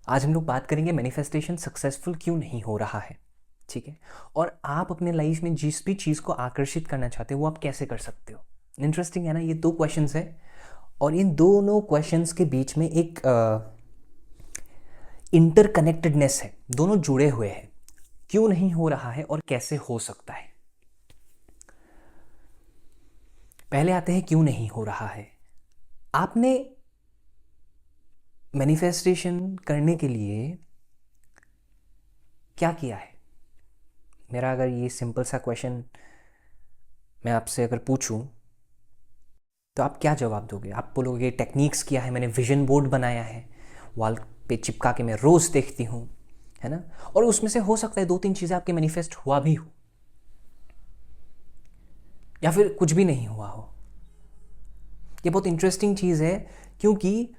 आज हम लोग बात करेंगे मैनिफेस्टेशन सक्सेसफुल क्यों नहीं हो रहा है। ठीक है, और आप अपने लाइफ में जिस भी चीज़ को आकर्षित करना चाहते हो वो आप कैसे कर सकते हो। इंटरेस्टिंग है ना, ये दो क्वेश्चंस है और इन दोनों क्वेश्चंस के बीच में एक इंटरकनेक्टेडनेस है, दोनों जुड़े हुए हैं। क्यों नहीं हो रहा है और कैसे हो सकता है। पहले आते हैं क्यों नहीं हो रहा है। आपने मैनिफेस्टेशन करने के लिए क्या किया है। मेरा अगर ये सिंपल सा क्वेश्चन मैं आपसे अगर पूछूं तो आप क्या जवाब दोगे। आप बोलोगे टेक्निक्स किया है, मैंने विजन बोर्ड बनाया है, वॉल पे चिपका के मैं रोज़ देखती हूँ, है ना। और उसमें से हो सकता है 2-3 चीज़ें आपके मैनिफेस्ट हुआ भी हो या फिर कुछ भी नहीं हुआ हो। ये बहुत इंटरेस्टिंग चीज़ है क्योंकि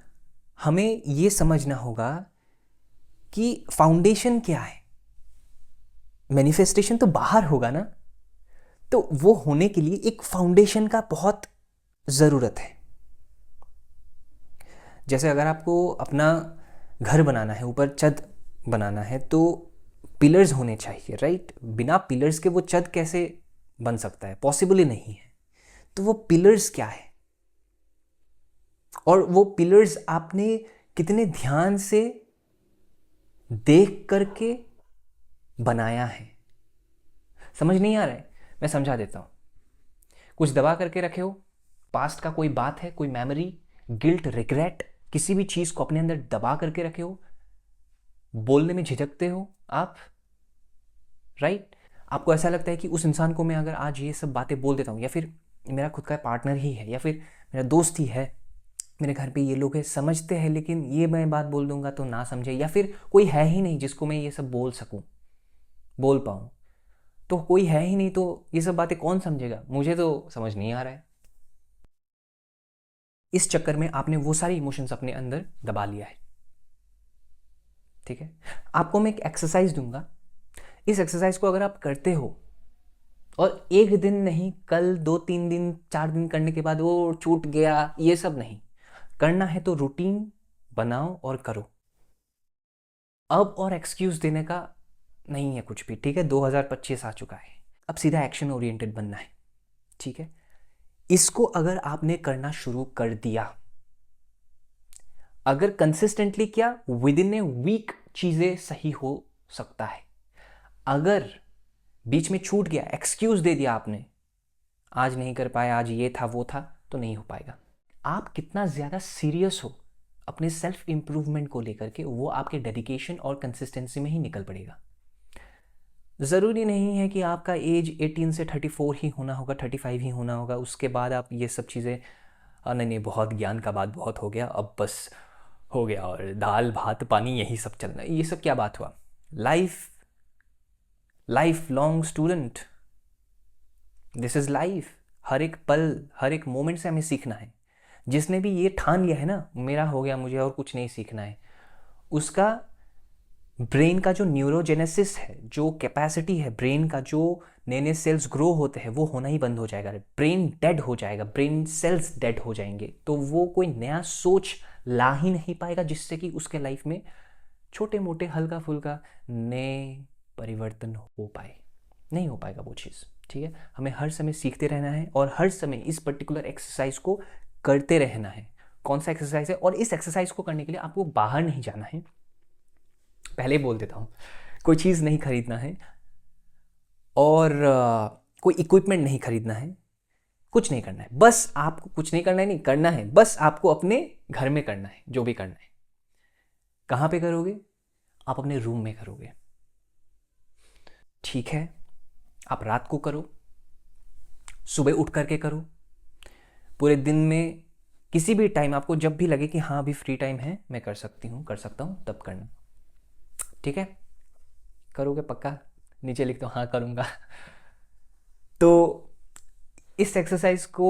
हमें ये समझना होगा कि फाउंडेशन क्या है। मैनिफेस्टेशन तो बाहर होगा ना, तो वो होने के लिए एक फाउंडेशन का बहुत ज़रूरत है। जैसे अगर आपको अपना घर बनाना है, ऊपर छत बनाना है, तो पिलर्स होने चाहिए, राइट। बिना पिलर्स के वो छत कैसे बन सकता है, पॉसिबल ही नहीं है। तो वो पिलर्स क्या है और वो पिलर्स आपने कितने ध्यान से देख करके बनाया है। समझ नहीं आ रहा है, मैं समझा देता हूं। कुछ दबा करके रखे हो, पास्ट का कोई बात है, कोई मेमोरी, गिल्ट, रिग्रेट, किसी भी चीज को अपने अंदर दबा करके रखे हो, बोलने में झिझकते हो आप, राइट। आपको ऐसा लगता है कि उस इंसान को मैं अगर आज ये सब बातें बोल देता हूँ, या फिर मेरा खुद का पार्टनर ही है, या फिर मेरा दोस्त ही है, मेरे घर पे ये लोग हैं, समझते हैं, लेकिन ये मैं बात बोल दूंगा तो ना समझे, या फिर कोई है ही नहीं जिसको मैं ये सब बोल सकूं, बोल पाऊं। तो कोई है ही नहीं, तो ये सब बातें कौन समझेगा, मुझे तो समझ नहीं आ रहा है। इस चक्कर में आपने वो सारे इमोशंस अपने अंदर दबा लिया है। ठीक है, आपको मैं एक एक्सरसाइज दूंगा। इस एक्सरसाइज को अगर आप करते हो और एक दिन नहीं, कल 2-3 दिन 4 दिन करने के बाद वो छूट गया, ये सब नहीं करना है। तो रूटीन बनाओ और करो। अब और एक्सक्यूज देने का नहीं है कुछ भी। ठीक है, 2025 आ चुका है, अब सीधा एक्शन ओरिएंटेड बनना है। ठीक है, इसको अगर आपने करना शुरू कर दिया, अगर कंसिस्टेंटली किया, विद इन ए वीक चीजें सही हो सकता है। अगर बीच में छूट गया, एक्सक्यूज दे दिया आपने, आज नहीं कर पाया, आज ये था वो था, तो नहीं हो पाएगा। आप कितना ज़्यादा सीरियस हो अपने सेल्फ इंप्रूवमेंट को लेकर के, वो आपके डेडिकेशन और कंसिस्टेंसी में ही निकल पड़ेगा। ज़रूरी नहीं है कि आपका एज 18 से 34 ही होना होगा, 35 ही होना होगा, उसके बाद आप ये सब चीज़ें नहीं नहीं, बहुत ज्ञान का बात बहुत हो गया, अब बस हो गया और दाल भात पानी यही सब चलना है, ये सब क्या बात हुआ। Life, life long student, this is life. हर एक पल, हर एक मोमेंट से हमें सीखना है। जिसने भी ये ठान लिया है ना, मेरा हो गया, मुझे और कुछ नहीं सीखना है, उसका ब्रेन का जो न्यूरोजेनेसिस है, जो कैपेसिटी है ब्रेन का, जो नए नए सेल्स ग्रो होते हैं, वो होना ही बंद हो जाएगा। ब्रेन डेड हो जाएगा, ब्रेन सेल्स डेड हो जाएंगे, तो वो कोई नया सोच ला ही नहीं पाएगा जिससे कि उसके लाइफ में छोटे मोटे हल्का फुल्का नए परिवर्तन हो पाए। नहीं हो पाएगा वो चीज़। ठीक है, हमें हर समय सीखते रहना है और हर समय इस पर्टिकुलर एक्सरसाइज को करते रहना है। कौन सा एक्सरसाइज है, और इस एक्सरसाइज को करने के लिए आपको बाहर नहीं जाना है। पहले ही बोल देता हूँ, कोई चीज़ नहीं खरीदना है और कोई इक्विपमेंट नहीं खरीदना है, कुछ नहीं करना है। बस आपको कुछ नहीं करना है, नहीं करना है, बस आपको अपने घर में करना है जो भी करना है। कहाँ पे करोगे, आप अपने रूम में करोगे। ठीक है, आप रात को करो, सुबह उठ करके करो, पूरे दिन में किसी भी टाइम आपको जब भी लगे कि हाँ अभी फ्री टाइम है, मैं कर सकती हूँ, कर सकता हूँ, तब करना। ठीक है, करोगे पक्का, नीचे लिख दो हाँ करूँगा। तो इस एक्सरसाइज को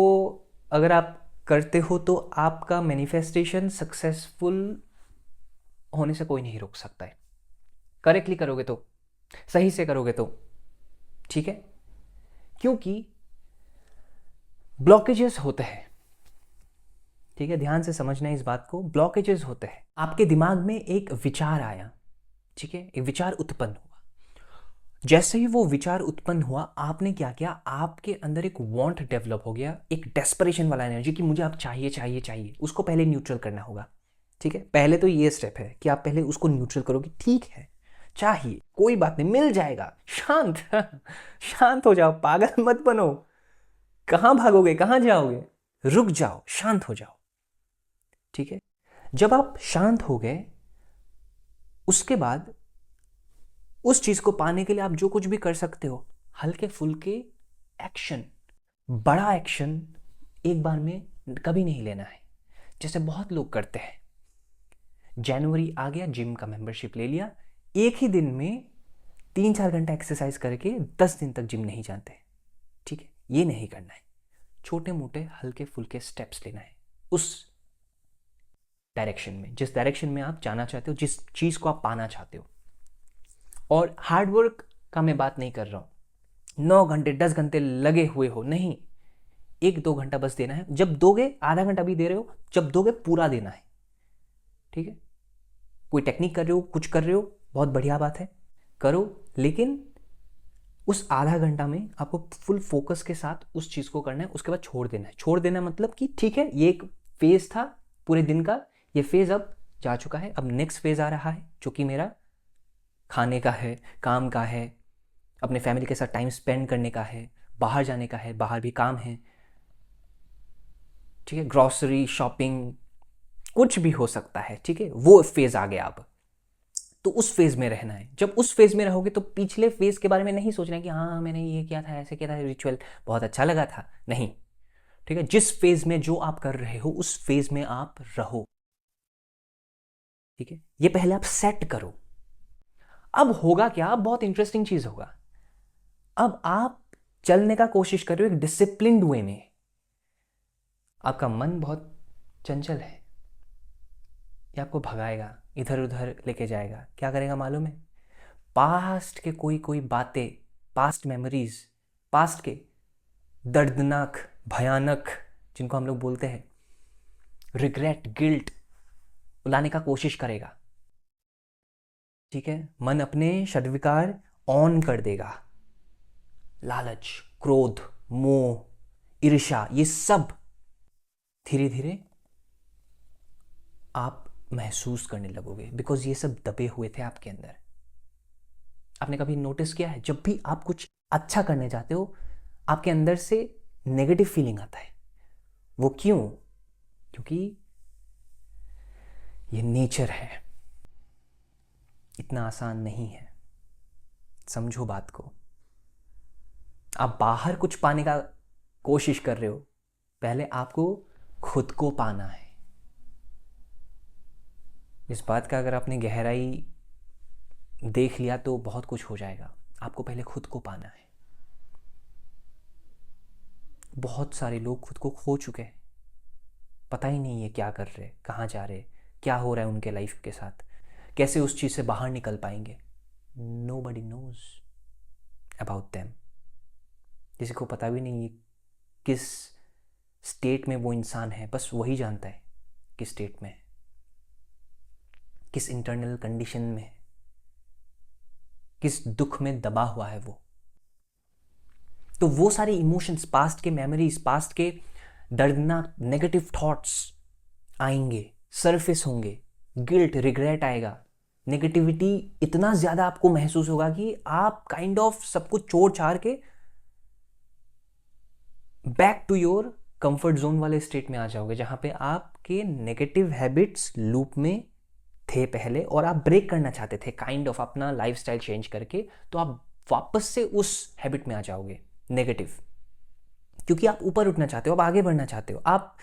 अगर आप करते हो तो आपका मैनिफेस्टेशन सक्सेसफुल होने से कोई नहीं रोक सकता है। करेक्टली करोगे तो, सही से करोगे तो। ठीक है, क्योंकि ब्लॉकेजेस होते हैं। ठीक है, ध्यान से समझना इस बात को। ब्लॉकेजेस होते हैं, आपके दिमाग में एक विचार आया, ठीक है, एक विचार उत्पन्न हुआ। जैसे ही वो विचार उत्पन्न हुआ, आपने क्या किया, आपके अंदर एक वांट डेवलप हो गया, एक डेस्परेशन वाला एनर्जी कि मुझे अब चाहिए चाहिए चाहिए। उसको पहले न्यूट्रल करना होगा, ठीक है। पहले तो ये स्टेप है कि आप पहले उसको न्यूट्रल करो कि ठीक है, चाहिए, कोई बात नहीं, मिल जाएगा, शांत शांत हो जाओ, पागल मत बनो। कहाँ भागोगे, कहाँ जाओगे, रुक जाओ, शांत हो जाओ, ठीक है। जब आप शांत हो गए, उसके बाद उस चीज को पाने के लिए आप जो कुछ भी कर सकते हो, हल्के फुल्के एक्शन, बड़ा एक्शन एक बार में कभी नहीं लेना है, जैसे बहुत लोग करते हैं। जनवरी आ गया, जिम का मेंबरशिप ले लिया, एक ही दिन में 3-4 घंटा एक्सरसाइज करके 10 दिन तक जिम नहीं जाते, ठीक है। ये नहीं करना है, छोटे मोटे हल्के फुल्के स्टेप्स लेना है उस डायरेक्शन में, जिस डायरेक्शन में आप जाना चाहते हो, जिस चीज को आप पाना चाहते हो। और हार्डवर्क का मैं बात नहीं कर रहा हूं 9 घंटे 10 घंटे लगे हुए हो, नहीं, 1-2 घंटा बस देना है। जब दोगे, आधा घंटा भी दे रहे हो, जब दोगे पूरा देना है, ठीक है। कोई टेक्निक कर रहे हो, कुछ कर रहे हो, बहुत बढ़िया बात है, करो, लेकिन उस आधा घंटा में आपको फुल फोकस के साथ उस चीज को करना है। उसके बाद छोड़ देना है। छोड़ देना मतलब कि ठीक है, ये एक फेज था पूरे दिन का, ये फेज अब जा चुका है, अब नेक्स्ट फेज आ रहा है, जो कि मेरा खाने का है, काम का है, अपने फैमिली के साथ टाइम स्पेंड करने का है, बाहर जाने का है, बाहर भी काम है, ठीक है, ग्रॉसरी शॉपिंग, कुछ भी हो सकता है, ठीक है। वो फेज आ गया अब, तो उस फेज में रहना है। जब उस फेज में रहोगे तो पिछले फेज के बारे में नहीं सोचना है कि हाँ मैंने ये किया था, ऐसे किया था, रिचुअल बहुत अच्छा लगा था, नहीं, ठीक है। जिस फेज में जो आप कर रहे हो उस फेज में आप रहो, ठीक है। ये पहले आप सेट करो। अब होगा क्या, अब बहुत इंटरेस्टिंग चीज होगा। अब आप चलने का कोशिश कर रहे हो एक डिसिप्लिन्ड वे में। आपका मन बहुत चंचल है, ये आपको भगाएगा, इधर उधर लेके जाएगा। क्या करेगा मालूम है, पास्ट के कोई कोई बातें, पास्ट मेमोरीज, पास्ट के दर्दनाक, भयानक, जिनको हम लोग बोलते हैं रिग्रेट, गिल्ट, लाने का कोशिश करेगा, ठीक है। मन अपने षड्विकार ऑन कर देगा, लालच, क्रोध, मोह, ईर्ष्या, ये सब धीरे धीरे आप महसूस करने लगोगे, बिकॉज ये सब दबे हुए थे आपके अंदर। आपने कभी नोटिस किया है, जब भी आप कुछ अच्छा करने जाते हो, आपके अंदर से नेगेटिव फीलिंग आता है। वो क्यों? क्योंकि ये नेचर है, इतना आसान नहीं है। समझो बात को। आप बाहर कुछ पाने का कोशिश कर रहे हो, पहले आपको खुद को पाना है। इस बात का अगर आपने गहराई देख लिया तो बहुत कुछ हो जाएगा। आपको पहले खुद को पाना है। बहुत सारे लोग खुद को खो चुके हैं, पता ही नहीं है क्या कर रहे, कहाँ जा रहे, क्या हो रहा है उनके लाइफ के साथ, कैसे उस चीज़ से बाहर निकल पाएंगे। Nobody knows about them। किसी को पता भी नहीं है किस स्टेट में वो इंसान है, बस वही जानता है किस स्टेट में है, किस इंटरनल कंडीशन में है, किस दुख में दबा हुआ है वो। तो वो सारे इमोशंस, पास्ट के मेमोरीज, पास्ट के दर्दनाक नेगेटिव थॉट्स आएंगे, सरफेस होंगे, गिल्ट, रिग्रेट आएगा, नेगेटिविटी इतना ज्यादा आपको महसूस होगा कि आप काइंड ऑफ सब कुछ छोड़ छाड़ के back to your comfort zone वाले स्टेट में आ जाओगे, जहां पे आपके नेगेटिव हैबिट्स लूप में थे पहले और आप ब्रेक करना चाहते थे काइंड ऑफ अपना लाइफस्टाइल चेंज करके। तो आप वापस से उस हैबिट में आ जाओगे नेगेटिव, क्योंकि आप ऊपर उठना चाहते हो, आप आगे बढ़ना चाहते हो, आप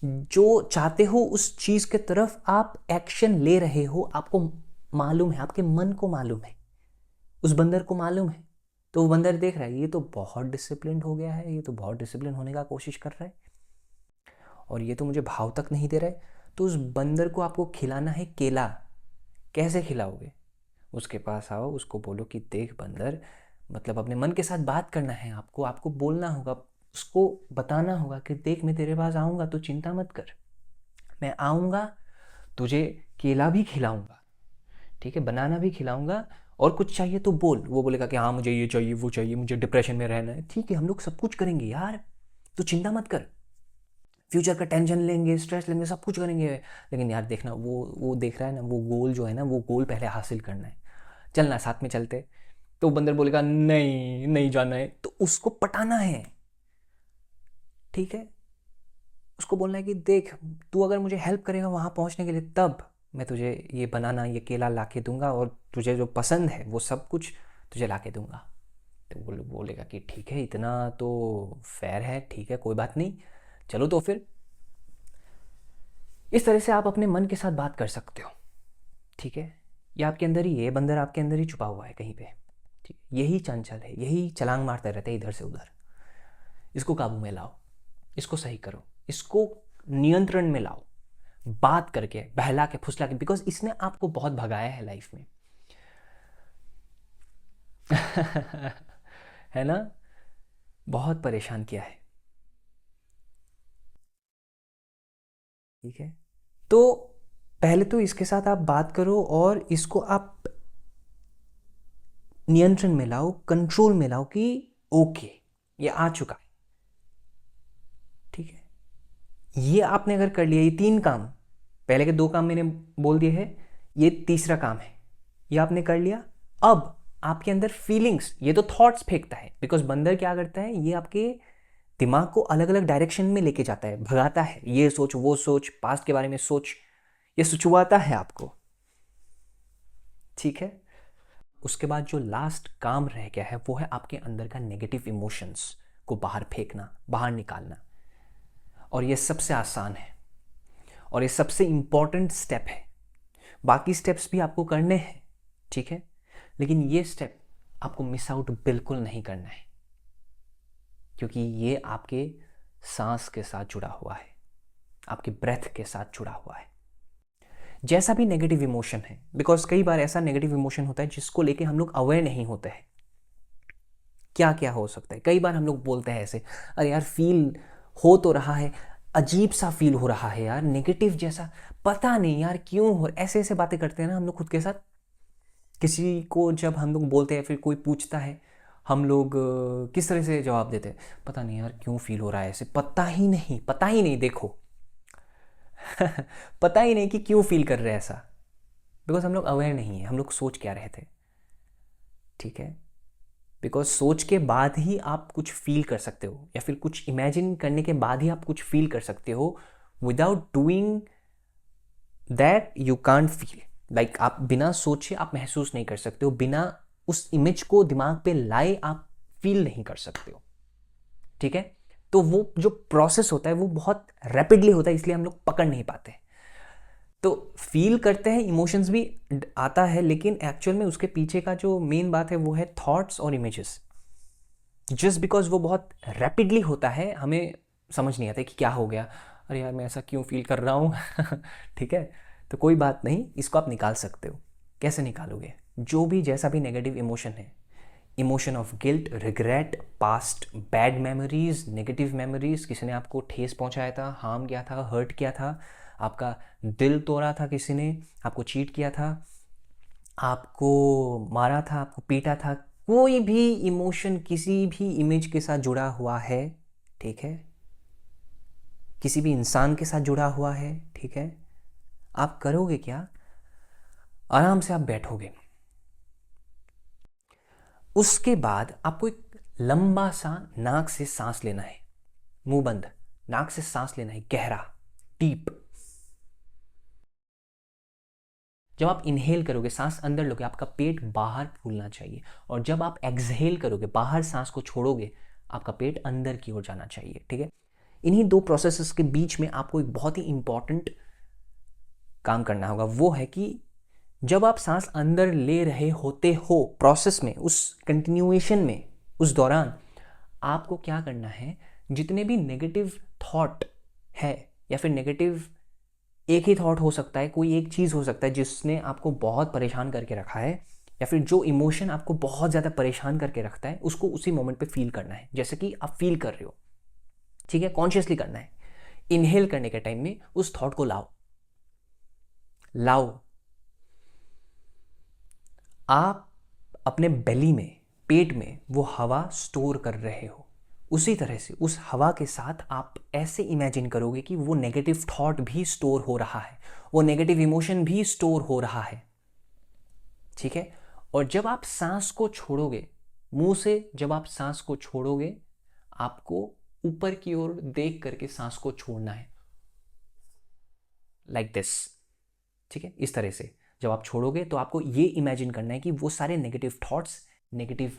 जो चाहते हो उस चीज के तरफ आप एक्शन ले रहे हो। आपको मालूम है, आपके मन को मालूम है, उस बंदर को मालूम है। तो वो बंदर देख रहा है, ये तो बहुत डिसिप्लिन हो गया है, ये तो बहुत डिसिप्लिन होने का कोशिश कर रहा है और ये तो मुझे भाव तक नहीं दे रहा है। तो उस बंदर को आपको खिलाना है केला। कैसे खिलाओगे? उसके पास आओ, उसको बोलो कि देख बंदर, मतलब अपने मन के साथ बात करना है आपको बोलना होगा, उसको बताना होगा कि देख मैं तेरे पास आऊँगा तो चिंता मत कर, मैं आऊँगा, तुझे केला भी खिलाऊँगा, ठीक है, बनाना भी खिलाऊँगा, और कुछ चाहिए तो बोल। वो बोलेगा कि हाँ मुझे ये चाहिए, वो चाहिए, मुझे डिप्रेशन में रहना है, ठीक है, हम लोग सब कुछ करेंगे यार, तो चिंता मत कर। फ्यूचर का टेंशन लेंगे, स्ट्रेस लेंगे, सब कुछ करेंगे, लेकिन यार देखना, वो देख रहा है ना, वो गोल जो है ना, वो गोल पहले हासिल करना है, चलना साथ में चलते। तो बंदर बोलेगा नहीं नहीं जाना है, तो उसको पटाना है, ठीक है, उसको बोलना है कि देख, तू अगर मुझे हेल्प करेगा वहाँ पहुँचने के लिए, तब मैं तुझे ये बनाना, ये केला ला के दूंगा, और तुझे जो पसंद है वो सब कुछ तुझे ला के दूंगा। तो वो बोलेगा कि ठीक है, इतना तो फेयर है, ठीक है, कोई बात नहीं, चलो तो फिर। इस तरह से आप अपने मन के साथ बात कर सकते हो, ठीक है। ये आपके अंदर ही, ये बंदर आपके अंदर ही छुपा हुआ है कहीं पे, ठीक, यही चंचल है, यही छलांग मारता रहता है इधर से उधर। इसको काबू में लाओ, इसको सही करो, इसको नियंत्रण में लाओ, बात करके, बहला के, फुसला के, बिकॉज इसने आपको बहुत भगाया है लाइफ में। है ना, बहुत परेशान किया है, ठीक है। तो पहले तो इसके साथ आप बात करो, और इसको आप नियंत्रण में लाओ, कंट्रोल में लाओ, कि ओके ये आ चुका है, ठीक है। ये आपने अगर कर लिया, ये 3 काम, पहले के 2 काम मैंने बोल दिए हैं, ये तीसरा काम है, ये आपने कर लिया। अब आपके अंदर फीलिंग्स, ये तो थॉट्स फेंकता है, बिकॉज बंदर क्या करता है, ये आपके दिमाग को अलग अलग डायरेक्शन में लेके जाता है, भगाता है, ये सोच, वो सोच, पास्ट के बारे में सोच, ये सुचवाता है आपको, ठीक है। उसके बाद जो लास्ट काम रह गया है, वो है आपके अंदर का नेगेटिव इमोशंस को बाहर फेंकना, बाहर निकालना। और ये सबसे आसान है, और ये सबसे इंपॉर्टेंट स्टेप है। बाकी स्टेप्स भी आपको करने हैं, ठीक है, लेकिन ये स्टेप आपको मिस आउट बिल्कुल नहीं करना है, क्योंकि ये आपके सांस के साथ जुड़ा हुआ है, आपके ब्रेथ के साथ जुड़ा हुआ है। जैसा भी नेगेटिव इमोशन है, बिकॉज कई बार ऐसा नेगेटिव इमोशन होता है जिसको लेके हम लोग अवेयर नहीं होते हैं, क्या क्या हो सकता है। कई बार हम लोग बोलते हैं ऐसे, अरे यार फील हो तो रहा है, अजीब सा फील हो रहा है यार, नेगेटिव जैसा, पता नहीं यार क्यों हो, ऐसे ऐसे बातें करते हैं ना हम लोग खुद के साथ। किसी को जब हम लोग बोलते हैं, फिर कोई पूछता है, हम लोग किस तरह से जवाब देते हैं, पता नहीं यार क्यों फील हो रहा है ऐसे, पता ही नहीं, पता ही नहीं, देखो। पता ही नहीं कि क्यों फील कर रहे हैं ऐसा, बिकॉज हम लोग अवेयर नहीं है, हम लोग सोच क्या रहे थे, ठीक है। बिकॉज सोच के बाद ही आप कुछ फील कर सकते हो, या फिर कुछ इमेजिन करने के बाद ही आप कुछ फील कर सकते हो। Without doing that you can't feel, like आप बिना सोचे आप महसूस नहीं कर सकते हो, बिना उस इमेज को दिमाग पे लाए आप फील नहीं कर सकते हो, ठीक है। तो वो जो प्रोसेस होता है वो बहुत रैपिडली होता है, इसलिए हम लोग पकड़ नहीं पाते। तो फील करते हैं, इमोशंस भी आता है, लेकिन एक्चुअल में उसके पीछे का जो मेन बात है वो है थॉट्स और इमेजेस। जस्ट बिकॉज वो बहुत रैपिडली होता है, हमें समझ नहीं आता कि क्या हो गया, अरे यार मैं ऐसा क्यों फील कर रहा हूँ। ठीक है, तो कोई बात नहीं, इसको आप निकाल सकते हो। कैसे निकालोगे? जो भी जैसा भी नेगेटिव इमोशन है, emotion of guilt, regret, past bad memories, negative memories, किसी ने आपको ठेस पहुंचाया था, हार्म किया था, हर्ट किया था, आपका दिल तोड़ा था, किसी ने आपको चीट किया था, आपको मारा था, आपको पीटा था, कोई भी इमोशन किसी भी इमेज के साथ जुड़ा हुआ है, ठीक है, किसी भी इंसान के साथ जुड़ा हुआ है, ठीक है, आप करोगे क्या? आराम से आप बैठोगे, उसके बाद आपको एक लंबा सा नाक से सांस लेना है, मुंह बंद, नाक से सांस लेना है गहरा, डीप। जब आप इनहेल करोगे, सांस अंदर लोगे, आपका पेट बाहर फूलना चाहिए, और जब आप एक्सहेल करोगे, बाहर सांस को छोड़ोगे, आपका पेट अंदर की ओर जाना चाहिए, ठीक है। इन्हीं 2 प्रोसेसेस के बीच में आपको एक बहुत ही इंपॉर्टेंट काम करना होगा, वो है कि जब आप सांस अंदर ले रहे होते हो प्रोसेस में, उस कंटिन्यूएशन में, उस दौरान आपको क्या करना है, जितने भी नेगेटिव थॉट है, या फिर नेगेटिव एक ही थॉट हो सकता है, कोई एक चीज़ हो सकता है जिसने आपको बहुत परेशान करके रखा है, या फिर जो इमोशन आपको बहुत ज़्यादा परेशान करके रखता है, उसको उसी मोमेंट पे फील करना है, जैसे कि आप फील कर रहे हो, ठीक है, कॉन्शियसली करना है। इनहेल करने के टाइम में उस थॉट को लाओ। आप अपने बेली में, पेट में वो हवा स्टोर कर रहे हो, उसी तरह से उस हवा के साथ आप ऐसे इमेजिन करोगे कि वो नेगेटिव थॉट भी स्टोर हो रहा है, वो नेगेटिव इमोशन भी स्टोर हो रहा है। ठीक है। और जब आप सांस को छोड़ोगे, मुंह से जब आप सांस को छोड़ोगे, आपको ऊपर की ओर देख करके सांस को छोड़ना है, लाइक दिस। ठीक है। इस तरह से जब आप छोड़ोगे तो आपको ये इमेजिन करना है कि वो सारे negative thoughts, negative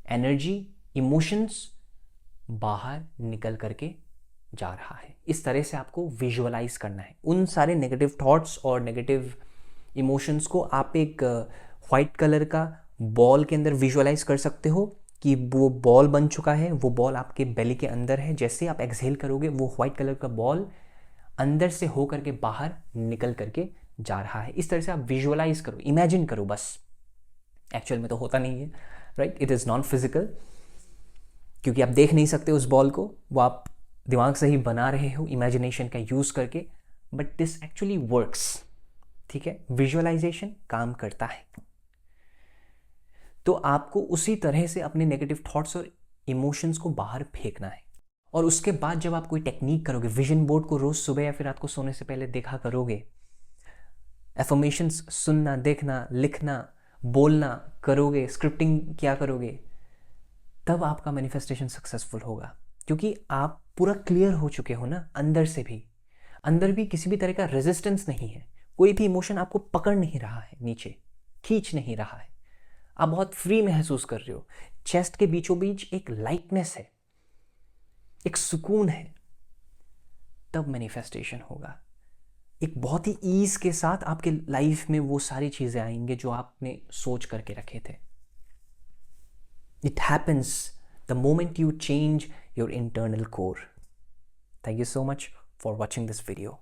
energy, emotions बाहर निकल करके जा रहा है। इस तरह से आपको विजुअलाइज करना है उन सारे नेगेटिव थॉट्स और नेगेटिव इमोशंस को। आप एक वाइट कलर का बॉल के अंदर विजुअलाइज कर सकते हो कि वो बॉल बन चुका है, वो बॉल आपके बेली के अंदर है। जैसे आप एक्सहेल करोगे वो वाइट कलर का बॉल अंदर से हो करके बाहर निकल करके जा रहा है। इस तरह से आप विजुअलाइज करो, इमेजिन करो बस। एक्चुअल में तो होता नहीं है, right? It is non physical, क्योंकि आप देख नहीं सकते उस बॉल को, वो आप दिमाग से ही बना रहे हो इमेजिनेशन का यूज़ करके। But this actually works. ठीक है। विजुअलाइजेशन काम करता है। तो आपको उसी तरह से अपने नेगेटिव थॉट्स और इमोशंस को बाहर फेंकना है। और उसके बाद जब आप कोई टेक्निक करोगे, विजन बोर्ड को रोज सुबह या फिर रात को सोने से पहले देखा करोगे, एफर्मेशंस सुनना, देखना, लिखना, बोलना करोगे, स्क्रिप्टिंग क्या करोगे, तब आपका मैनिफेस्टेशन सक्सेसफुल होगा। क्योंकि आप पूरा क्लियर हो चुके हो ना, अंदर भी किसी भी तरह का रेजिस्टेंस नहीं है। कोई भी इमोशन आपको पकड़ नहीं रहा है, नीचे खींच नहीं रहा है। आप बहुत फ्री महसूस कर रहे हो। चेस्ट के बीचों बीच एक लाइटनेस है, एक सुकून है। तब मैनिफेस्टेशन होगा। एक बहुत ही ईज के साथ आपके लाइफ में वो सारी चीजें आएंगे जो आपने सोच करके रखे थे। It happens the moment you change your internal core. Thank you so much for watching this video.